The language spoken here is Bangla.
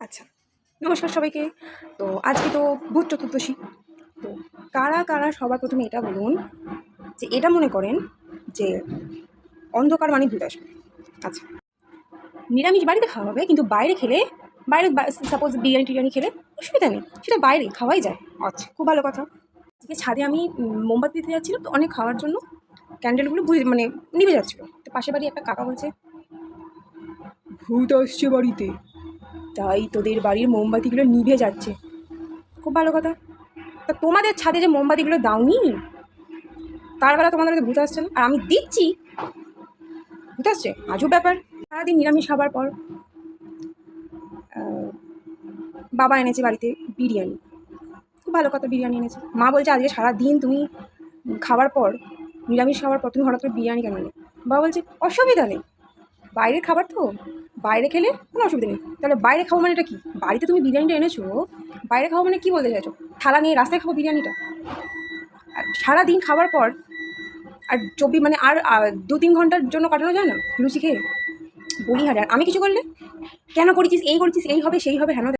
আচ্ছা, নমস্কার সবাইকে। তো আজকে তো ভূত চতুর্দশী। তো কারা কারা সবার প্রথমে এটা বলুন যে এটা মনে করেন যে অন্ধকার মানে ভূত আসবে? আচ্ছা, নিরামিষ বাড়িতে খাওয়া হবে, কিন্তু বাইরে খেলে, বাইরে সাপোজ বিরিয়ানি টিরিয়ানি খেলে অসুবিধা নেই, সেটা বাইরে খাওয়াই যায়। আচ্ছা, খুব ভালো কথা। আজকে ছাদে আমি মোমবাতি দিতে যাচ্ছিলাম, তো অনেক খাওয়ার জন্য ক্যান্ডেলগুলো মানে নিভে যাচ্ছিলো। তো পাশের বাড়ি একটা কাকা বলছে, ভূত আসছে বাড়িতে, তাই তোদের বাড়ির মোমবাতিগুলো নিভে যাচ্ছে। খুব ভালো কথা। তা তোমাদের ছাদে যে মোমবাতিগুলো দাওনি, তার বেলা তোমাদের বাড়িতে ভূত আসছে না, আর আমি দিচ্ছি ভূত আসছে? আজব ব্যাপার। সারাদিন নিরামিষ খাবার পর বাবা এনেছে বাড়িতে বিরিয়ানি। খুব ভালো কথা, বিরিয়ানি এনেছে। মা বলছে আজকে সারাদিন তুমি খাওয়ার পর, নিরামিষ খাওয়ার পর তুমি হঠাৎ করে বিরিয়ানি কেন এলে? বাবা বলছে অসুবিধা নেই, বাইরের খাবার তো, বাইরে খেলে কোনো অসুবিধা নেই। তাহলে বাইরে খাবো মানে এটা কি? বাড়িতে তুমি বিরিয়ানিটা এনেছো, বাইরে খাবো মানে কী বলতে চাইছো? থালা নিয়ে রাস্তায় খাবো বিরিয়ানিটা? আর সারাদিন খাওয়ার পর আর মানে আর 2-3 ঘন্টার জন্য কাটানো যায় না লুচি খেয়ে? বলি, হ্যাঁ, আমি কিছু করলে কেন করেছিস, এই করেছিস, এই হবে সেই হবে, হেন